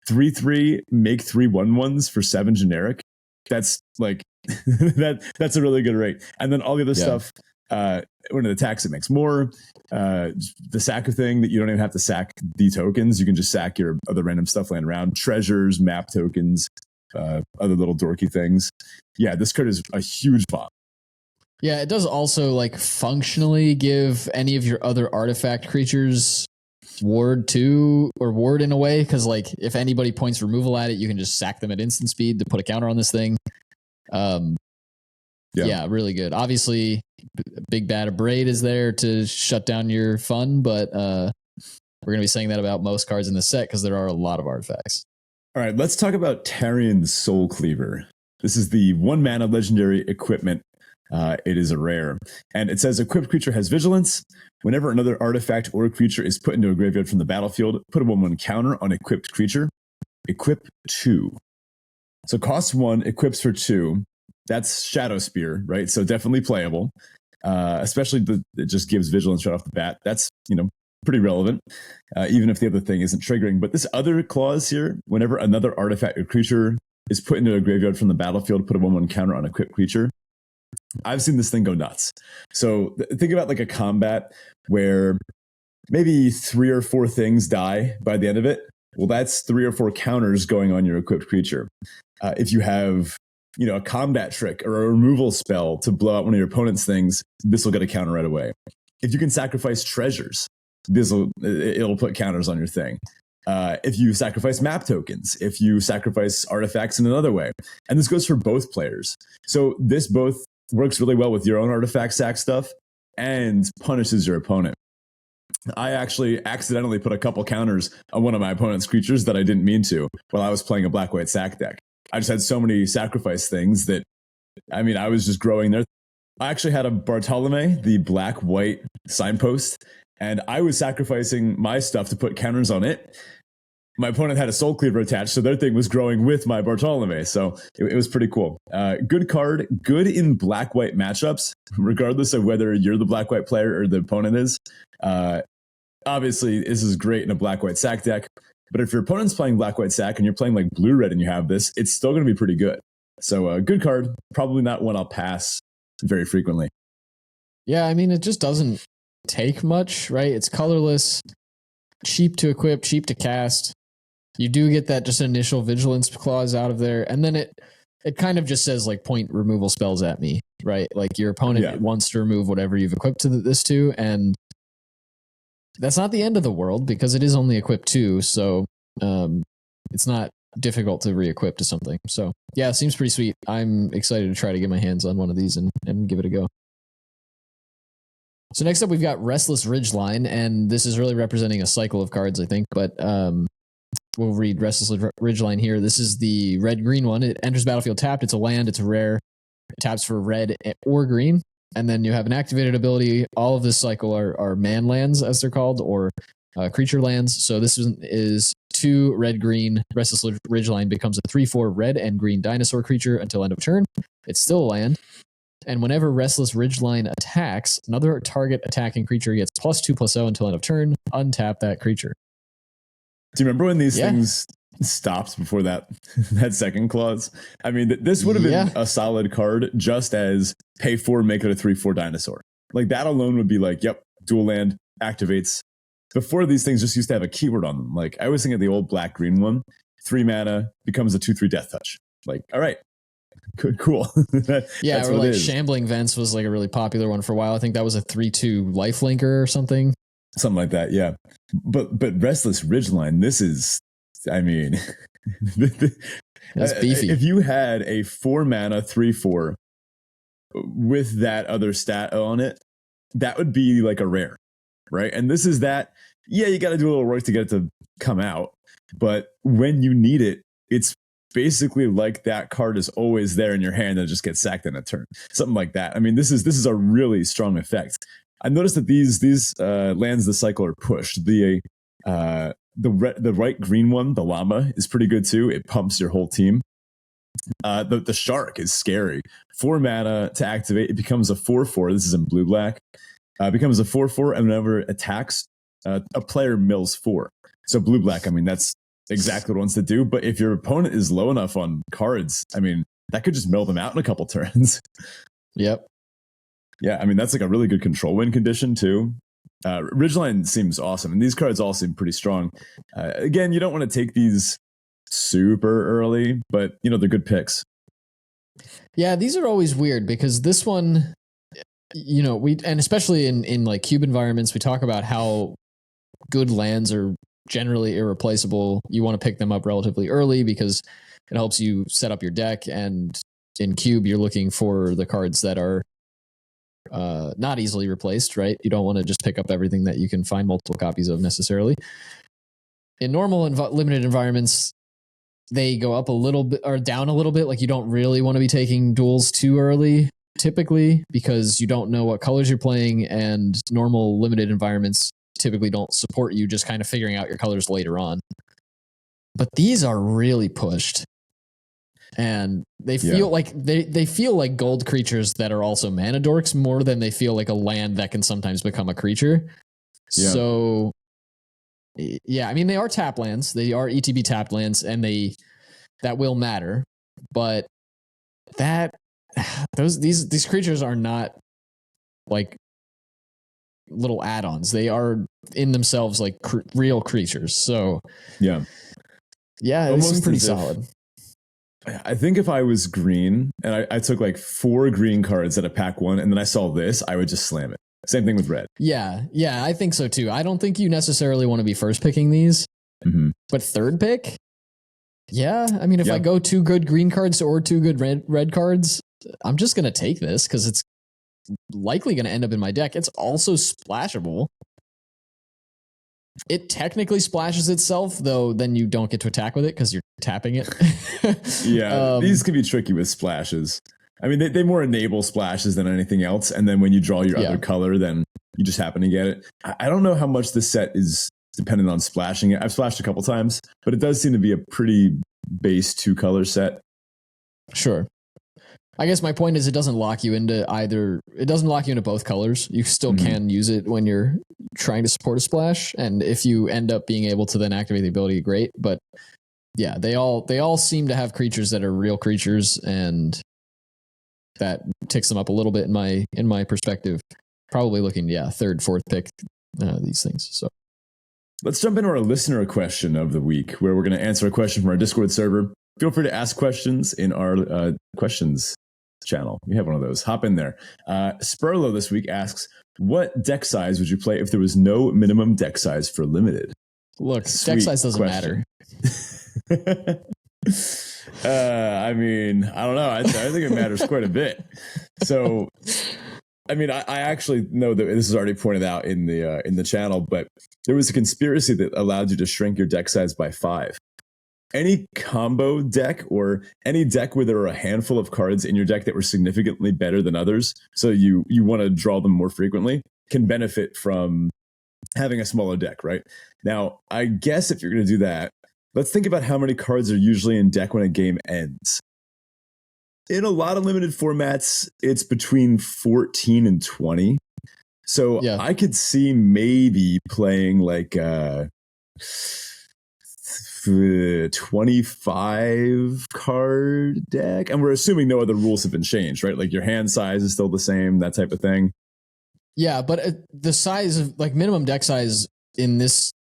3/3, make 3 1/1s for 7 generic. That's like that's a really good rate. And then all the other stuff, when it attacks, it makes more. The sack thing that you don't even have to sack the tokens. You can just sack your other random stuff laying around, treasures, map tokens, other little dorky things. Yeah, this card is a huge pop. Yeah, it does also like functionally give any of your other artifact creatures ward to or ward in a way, because like if anybody points removal at it, you can just sack them at instant speed to put a counter on this thing. Yeah, really good. Obviously, Big Bad Abrade is there to shut down your fun, but we're going to be saying that about most cards in the set because there are a lot of artifacts. All right, let's talk about Tarion Soul Cleaver. This is the 1 mana legendary equipment. It is a rare, and it says equipped creature has vigilance. Whenever another artifact or creature is put into a graveyard from the battlefield, put a 1/1 counter on equipped creature. Equip 2. So cost 1, equips for 2. That's Shadow Spear, right? So definitely playable. Especially it just gives vigilance right off the bat. That's, pretty relevant, even if the other thing isn't triggering. But this other clause here, whenever another artifact or creature is put into a graveyard from the battlefield, put a 1/1 counter on equipped creature. I've seen this thing go nuts. So think about like a combat where maybe 3 or 4 things die by the end of it. Well, that's 3 or 4 counters going on your equipped creature. If you have, a combat trick or a removal spell to blow out one of your opponent's things, this will get a counter right away. If you can sacrifice treasures, it'll put counters on your thing. If you sacrifice map tokens, if you sacrifice artifacts in another way, and this goes for both players. So this both works really well with your own artifact sack stuff and punishes your opponent. I actually accidentally put a couple counters on one of my opponent's creatures that I didn't mean to while I was playing a black-white sack deck. I just had so many sacrifice things that, I was just growing there. I actually had a Bartolome, the black-white signpost, and I was sacrificing my stuff to put counters on it. My opponent had a Soul Cleaver attached, so their thing was growing with my Bartolome. So it was pretty cool. Good card, good in black-white matchups, regardless of whether you're the black-white player or the opponent is. Obviously, this is great in a black-white sack deck. But if your opponent's playing black-white sack and you're playing like blue-red and you have this, it's still going to be pretty good. So good card, probably not one I'll pass very frequently. Yeah, it just doesn't take much, right? It's colorless, cheap to equip, cheap to cast. You do get that just initial vigilance clause out of there, and then it kind of just says like point removal spells at me, right? Like your opponent wants to remove whatever you've equipped this to, and that's not the end of the world because it is only equipped 2, so it's not difficult to re-equip to something. So yeah, it seems pretty sweet. I'm excited to try to get my hands on one of these and give it a go. So next up, we've got Restless Ridgeline, and this is really representing a cycle of cards, I think, but we'll read Restless Ridgeline here. This is the red-green one. It enters battlefield tapped. It's a land. It's a rare. It taps for red or green. And then you have an activated ability. All of this cycle are man lands, as they're called, or creature lands. So this is 2 red-green. Restless Ridgeline becomes a 3/4 red and green dinosaur creature until end of turn. It's still a land. And whenever Restless Ridgeline attacks, another target attacking creature gets +2/+0 until end of turn. Untap that creature. Do you remember when these things stopped before that second clause? This would have been a solid card just as pay 4, make it a 3/4 dinosaur. Like that alone would be like, yep, dual land, activates. Before these things just used to have a keyword on them. Like I was thinking of the old black-green one, 3 mana, becomes a 2/3 death touch. Like, all right, cool. Or like Shambling Vents was like a really popular one for a while. I think that was a 3/2 lifelinker or something. Something like that, yeah. But Restless Ridgeline, this is, That's beefy. If you had a 4 mana 3/4 with that other stat on it, that would be like a rare, right? And this is that. Yeah, you got to do a little work to get it to come out, but when you need it, it's basically like that card is always there in your hand and just gets sacked in a turn, something like that. I mean, this is a really strong effect. I noticed that these lands this cycle are pushed. The right green one, the llama, is pretty good too. It pumps your whole team. The shark is scary. 4 mana to activate. It becomes a 4/4. This is in blue black. Becomes a 4/4, and whenever it attacks, a player mills 4. So blue black. I mean, that's exactly what it wants to do. But if your opponent is low enough on cards, I mean, that could just mill them out in a couple turns. Yep. Yeah, I mean, that's like a really good control win condition too. Ridgeline seems awesome, and these cards all seem pretty strong. Again, you don't want to take these super early, but you know, they're good picks. Yeah, these are always weird because this one, you know, and especially in like cube environments, we talk about how good lands are generally irreplaceable. You want to pick them up relatively early because it helps you set up your deck. And in cube, you're looking for the cards that are not easily replaced, right? You don't want to just pick up everything that you can find multiple copies of necessarily. In normal and limited environments, they go up a little bit or down a little bit. Like you don't really want to be taking duels too early typically because you don't know what colors you're playing, and normal limited environments typically don't support you just kind of figuring out your colors later on. But these are really pushed. And they feel like they feel like gold creatures that are also mana dorks more than they feel like a land that can sometimes become a creature. Yeah. So yeah, I mean, they are tap lands. They are ETB tapped lands, and that will matter. But these creatures are not like little add-ons. They are in themselves like real creatures. So yeah, they seem pretty solid. I think if I was green and I took like 4 green cards at a pack 1, and then I saw this, I would just slam it. Same thing with red. Yeah, I think so too. I don't think you necessarily want to be first picking these, but third pick, yeah. I mean, if I go 2 good green cards or 2 good red cards, I'm just going to take this because it's likely going to end up in my deck. It's also splashable. It technically splashes itself, though then you don't get to attack with it because you're tapping it. Yeah, these can be tricky with splashes. I mean, they more enable splashes than anything else. And then when you draw your other color, then you just happen to get it. I don't know how much this set is dependent on splashing it. I've splashed a couple times, but it does seem to be a pretty base 2-color set. Sure. I guess my point is it doesn't lock you into either. It doesn't lock you into both colors. You still can use it when you're trying to support a splash. And if you end up being able to then activate the ability, great. But yeah, they all seem to have creatures that are real creatures, and that ticks them up a little bit in my perspective. Probably looking, third, fourth pick these things. So let's jump into our listener question of the week, where we're going to answer a question from our Discord server. Feel free to ask questions in our questions channel. We have one of those. Hop in there. Spurlo this week asks, what deck size would you play if there was no minimum deck size for limited? Look, deck size doesn't matter. I mean, I don't know. I think it matters quite a bit. So, I mean, I actually know that this is already pointed out in the channel, but there was a conspiracy that allowed you to shrink your deck size by 5. Any combo deck or any deck where there are a handful of cards in your deck that were significantly better than others, so you want to draw them more frequently, can benefit from having a smaller deck, right? Now, I guess if you're going to do that, let's think about how many cards are usually in deck when a game ends. In a lot of limited formats, it's between 14 and 20. So I could see maybe playing like 25 card deck, and we're assuming no other rules have been changed, right? Like your hand size is still the same, that type of thing. Yeah, but the size of like minimum deck size in this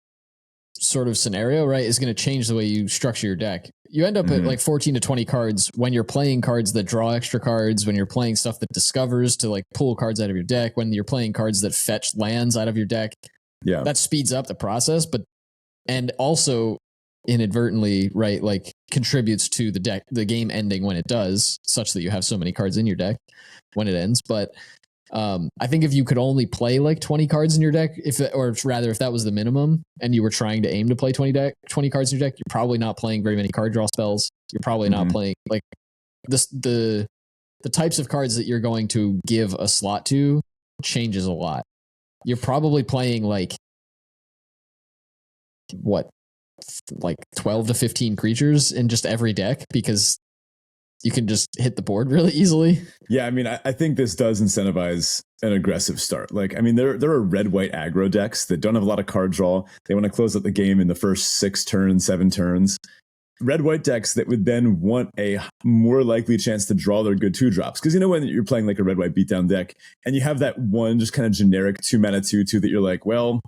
sort of scenario, right, is going to change the way you structure your deck. You end up at like 14 to 20 cards when you're playing cards that draw extra cards, when you're playing stuff that discovers to like pull cards out of your deck, when you're playing cards that fetch lands out of your deck. Yeah, that speeds up the process, and also inadvertently, right, like contributes to the game ending when it does, such that you have so many cards in your deck when it ends. But I think if you could only play like 20 cards in your deck, if that was the minimum and you were trying to aim to play 20 cards in your deck, you're probably not playing very many card draw spells. You're probably not playing like the types of cards that you're going to give a slot to changes a lot. You're probably playing like 12 to 15 creatures in just every deck because you can just hit the board really easily. Yeah, I mean, I think this does incentivize an aggressive start. Like, I mean, there are red-white aggro decks that don't have a lot of card draw. They want to close out the game in the first 6 turns, 7 turns. Red-white decks that would then want a more likely chance to draw their good 2-drops. Because when you're playing like a red-white beatdown deck and you have that one just kind of generic 2-mana 2/2 that you're like, well,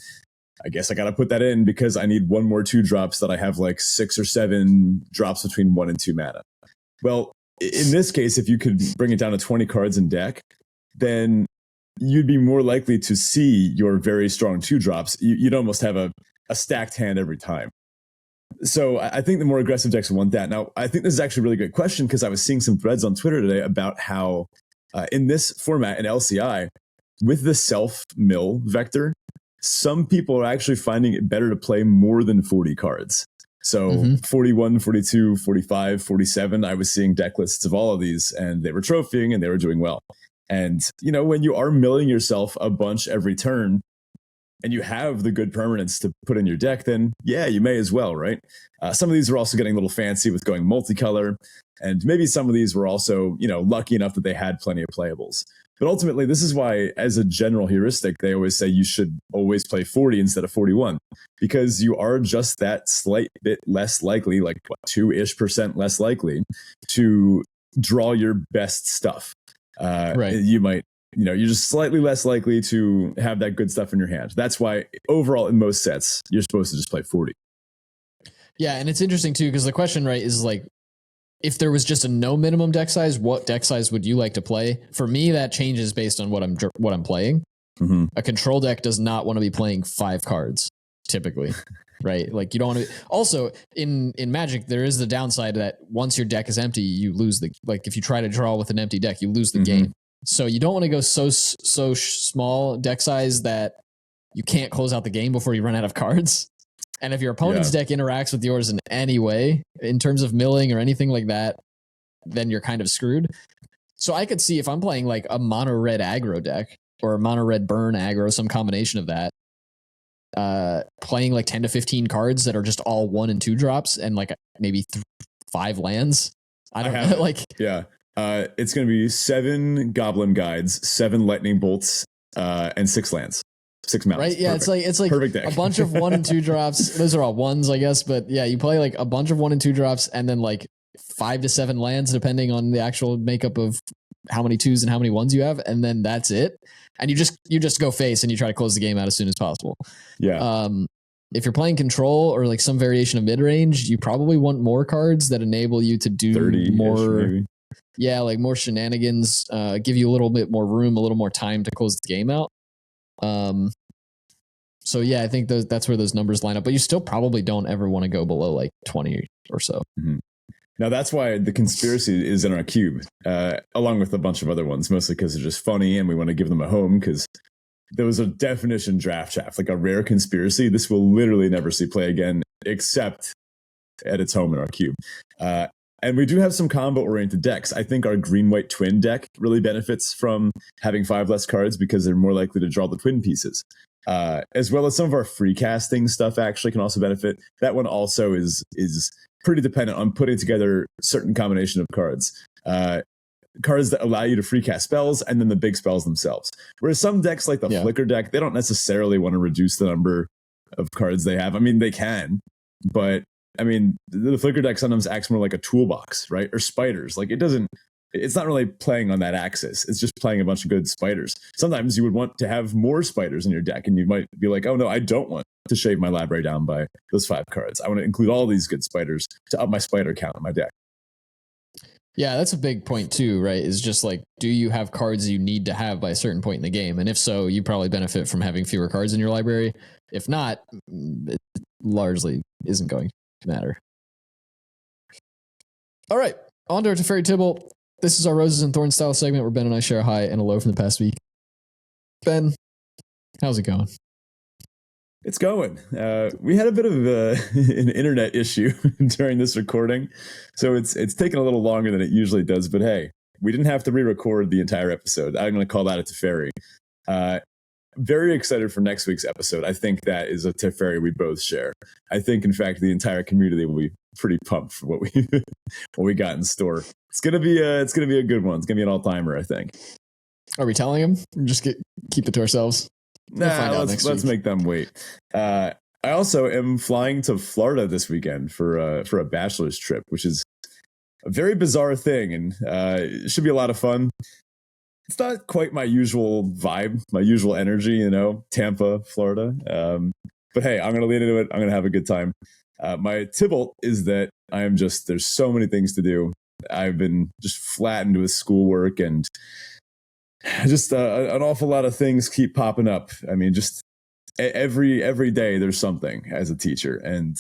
I guess I got to put that in because I need one more 2-drops that I have like 6 or 7 drops between 1 and 2 mana. Well, in this case, if you could bring it down to 20 cards in deck, then you'd be more likely to see your very strong 2-drops. You'd almost have a stacked hand every time. So I think the more aggressive decks want that. Now, I think this is actually a really good question because I was seeing some threads on Twitter today about how in this format in LCI, with the self-mill vector, some people are actually finding it better to play more than 40 cards. So 41, 42, 45, 47, I was seeing deck lists of all of these and they were trophying and they were doing well. And, when you are milling yourself a bunch every turn and you have the good permanents to put in your deck, then yeah, you may as well, right? Some of these are also getting a little fancy with going multicolor. And maybe some of these were also, lucky enough that they had plenty of playables. But ultimately, this is why, as a general heuristic, they always say you should always play 40 instead of 41, because you are just that slight bit less likely, like 2-ish% less likely to draw your best stuff. Right. You might, you're just slightly less likely to have that good stuff in your hand. That's why overall in most sets, you're supposed to just play 40. Yeah. And it's interesting too, because the question, right, is like, if there was just a no minimum deck size, what deck size would you like to play? For me, that changes based on what I'm playing. A control deck does not want to be playing 5 cards typically, right? Like you don't want to. Also, in Magic, there is the downside that once your deck is empty, you lose if you try to draw with an empty deck, you lose the game. So you don't want to go so small deck size that you can't close out the game before you run out of cards. And if your opponent's deck interacts with yours in any way, in terms of milling or anything like that, then you're kind of screwed. So I could see if I'm playing like a mono red aggro deck or a mono red burn aggro, some combination of that, playing like 10 to 15 cards that are just all 1 and 2 drops and like maybe 5 lands. I don't know. Like, yeah. It's going to be 7 Goblin Guides, 7 Lightning Bolts, and 6 lands. 6 mountains. Right? Yeah, Perfect. it's like Perfect deck. a bunch of 1 and 2 drops. Those are all ones, I guess. But yeah, you play like a bunch of 1 and 2 drops and then like 5 to 7 lands, depending on the actual makeup of how many 2s and how many 1s you have. And then that's it. And you just go face and you try to close the game out as soon as possible. Yeah. If you're playing control or like some variation of mid range, you probably want more cards that enable you to do more. Maybe. Yeah, like more shenanigans, give you a little bit more room, a little more time to close the game out. So yeah, I think that's where those numbers line up, but you still probably don't ever want to go below like 20 or so. Now that's why the conspiracy is in our cube, along with a bunch of other ones, mostly because they're just funny and we want to give them a home because those are definition draft chaff, like a rare conspiracy. This will literally never see play again, except at its home in our cube. And we do have some combo-oriented decks. I think our green-white twin deck really benefits from having 5 less cards because they're more likely to draw the twin pieces. As well as some of our free casting stuff actually can also benefit. That one also is pretty dependent on putting together certain combination of cards. Cards that allow you to free cast spells and then the big spells themselves. Whereas some decks like the Flicker deck, they don't necessarily want to reduce the number of cards they have. I mean, they can, but I mean, the Flicker deck sometimes acts more like a toolbox, right? Or spiders. Like it's not really playing on that axis. It's just playing a bunch of good spiders. Sometimes you would want to have more spiders in your deck and you might be like, oh no, I don't want to shave my library down by those 5 cards. I want to include all these good spiders to up my spider count in my deck. Yeah, that's a big point too, right? Is just like, do you have cards you need to have by a certain point in the game? And if so, you probably benefit from having fewer cards in your library. If not, it largely isn't going matter. All right, on to our Teferi Tibble. This is our Roses and Thorns style segment where Ben and I share a high and a low from the past week. Ben, how's it going? It's going. We had a bit of an internet issue during this recording, so it's taken a little longer than it usually does. But hey, we didn't have to re-record the entire episode. I'm going to call that a Teferi. Very excited for next week's episode. I think that is a Teferi we both share. I think, in fact, the entire community will be pretty pumped for what we got in store. It's gonna be a good one. It's gonna be an all-timer, I think. Are we telling him? Just keep it to ourselves. Nah, let's make them wait. I also am flying to Florida this weekend for a bachelor's trip, which is a very bizarre thing, and it should be a lot of fun. It's not quite my usual vibe, my usual energy, Tampa, Florida. But hey, I'm going to lean into it. I'm going to have a good time. My tibble is that there's so many things to do. I've been just flattened with schoolwork and just an awful lot of things keep popping up. I mean, just every day there's something as a teacher. And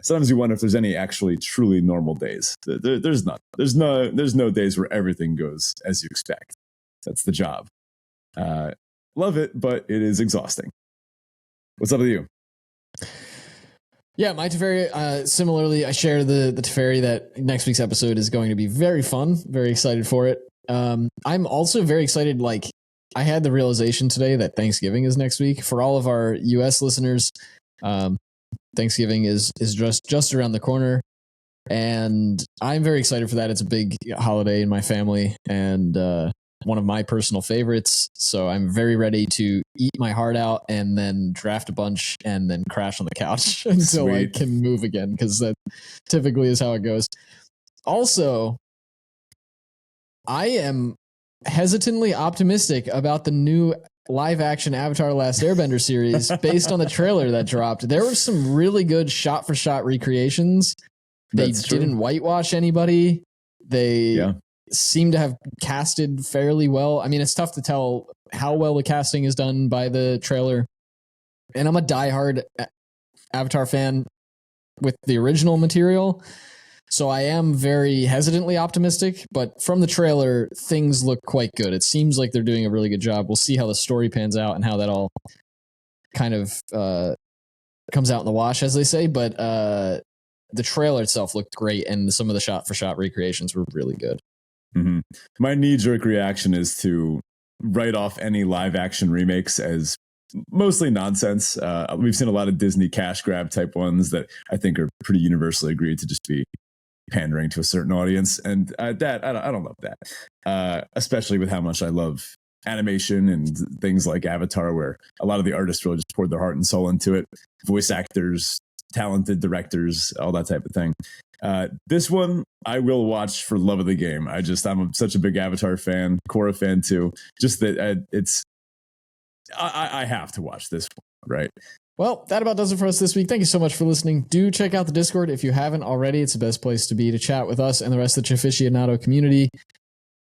sometimes you wonder if there's any actually truly normal days. There's not. There's no days where everything goes as you expect. That's the job. Love it, but it is exhausting. What's up with you? Yeah, my Teferi, similarly, I share the Teferi that next week's episode is going to be very fun. Very excited for it. I'm also very excited. I had the realization today that Thanksgiving is next week. For all of our US listeners, Thanksgiving is just around the corner. And I'm very excited for that. It's a big holiday in my family and one of my personal favorites. So I'm very ready to eat my heart out and then draft a bunch and then crash on the couch until I can move again, because that typically is how it goes. Also, I am hesitantly optimistic about the new live action Avatar Last Airbender series based on the trailer that dropped. There were some really good shot for shot recreations. They didn't whitewash anybody. They seem to have casted fairly well. I mean, it's tough to tell how well the casting is done by the trailer. And I'm a diehard Avatar fan with the original material. So I am very hesitantly optimistic, but from the trailer, things look quite good. It seems like they're doing a really good job. We'll see how the story pans out and how that all kind of comes out in the wash, as they say. But the trailer itself looked great, and some of the shot-for-shot recreations were really good. Mm-hmm. My knee-jerk reaction is to write off any live-action remakes as mostly nonsense. We've seen a lot of Disney cash grab type ones that I think are pretty universally agreed to just be pandering to a certain audience, and I don't love that, especially with how much I love animation and things like Avatar, where a lot of the artists really just poured their heart and soul into it. Voice actors, talented directors, all that type of thing. This one I will watch for love of the game. I'm such a big Avatar fan, Korra fan too. Just that I have to watch this one, right? Well, that about does it for us this week. Thank you so much for listening. Do check out the Discord if you haven't already. It's the best place to be to chat with us and the rest of the Chaficionado community.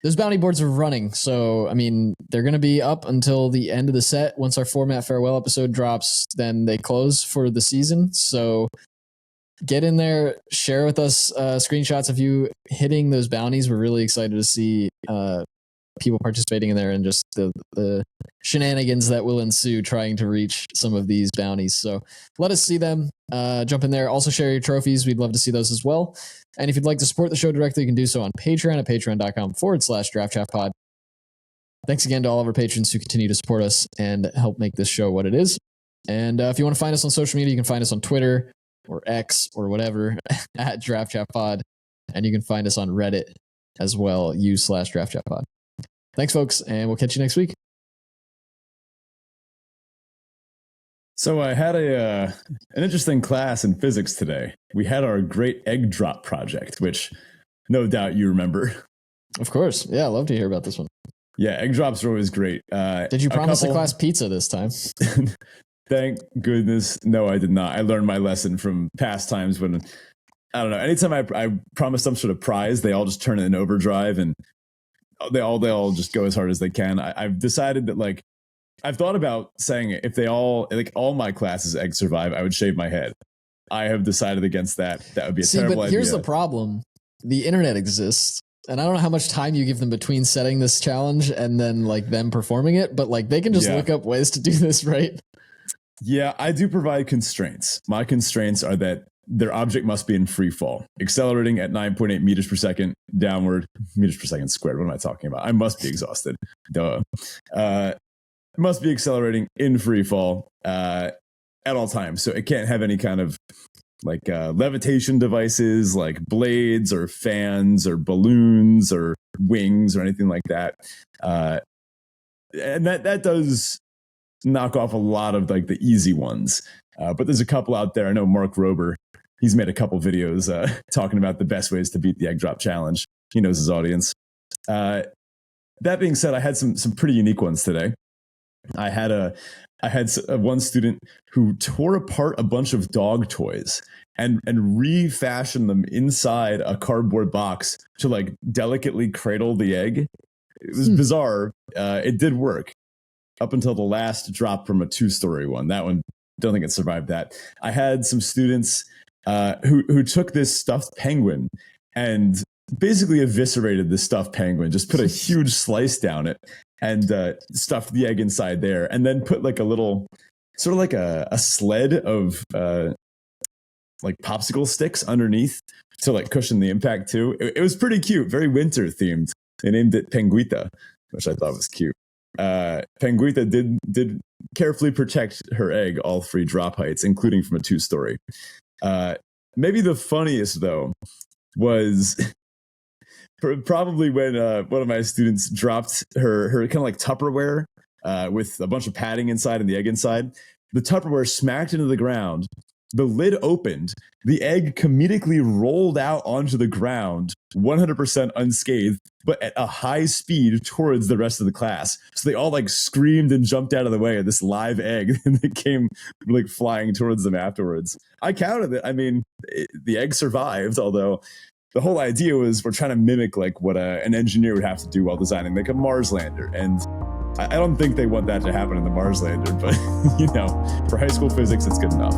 Those bounty boards are running, so I mean they're going to be up until the end of the set. Once our format farewell episode drops, then they close for the season. So get in there, share with us screenshots of you hitting those bounties. We're really excited to see people participating in there and just the shenanigans that will ensue trying to reach some of these bounties. So let us see them. Jump in there. Also share your trophies. We'd love to see those as well. And if you'd like to support the show directly, you can do so on Patreon at patreon.com/draftchaffpod. Thanks again to all of our patrons who continue to support us and help make this show what it is. And if you want to find us on social media, you can find us on Twitter or X or whatever at draftchaffpod. And you can find us on Reddit as well, /draftchaffpod. Thanks, folks, and we'll catch you next week. So I had an interesting class in physics today. We had our great egg drop project, which no doubt you remember. Of course. Yeah, I love to hear about this one. Yeah, egg drops are always great. Did you promise the class pizza this time? Thank goodness. No, I did not. I learned my lesson from past times when, I don't know, anytime I promise some sort of prize, they all just turn it in overdrive and they all just go as hard as they can. I've decided that I've thought about saying if they all my classes egg survive, I would shave my head. I have decided against that. That would be a terrible idea. Here's the problem. The internet exists. And I don't know how much time you give them between setting this challenge and then like them performing it, but like they can just look up ways to do this, right? Yeah, I do provide constraints. My constraints are that their object must be in free fall, accelerating at 9.8 meters per second downward, meters per second squared. What am I talking about? I must be exhausted. Duh. Must be accelerating in free fall at all times. So it can't have any kind of like levitation devices like blades or fans or balloons or wings or anything like that. And that does knock off a lot of like the easy ones. But there's a couple out there. I know Mark Rober, he's made a couple videos talking about the best ways to beat the egg drop challenge. He knows his audience. That being said, I had some pretty unique ones today. I had one student who tore apart a bunch of dog toys and refashioned them inside a cardboard box to like delicately cradle the egg. It was bizarre. It did work up until the last drop from a 2-story one. That one, don't think it survived that. I had some students who took this stuffed penguin and basically eviscerated the stuffed penguin, just put a huge slice down it and stuffed the egg inside there, and then put like a little, sort of like a sled of like popsicle sticks underneath to like cushion the impact too. It was pretty cute, very winter themed. They named it Penguita, which I thought was cute. Penguita did carefully protect her egg all 3 drop heights, including from a 2-story. Maybe the funniest though was probably when one of my students dropped her kind of like Tupperware with a bunch of padding inside and the egg inside. The Tupperware smacked into the ground. The lid opened. The egg comedically rolled out onto the ground, 100% unscathed, but at a high speed towards the rest of the class. So they all like screamed and jumped out of the way of this live egg, and it came like flying towards them afterwards. I counted it. I mean, the egg survived, although the whole idea was we're trying to mimic like what an engineer would have to do while designing like a Mars lander. And I don't think they want that to happen in the Mars lander, but you know, for high school physics, it's good enough.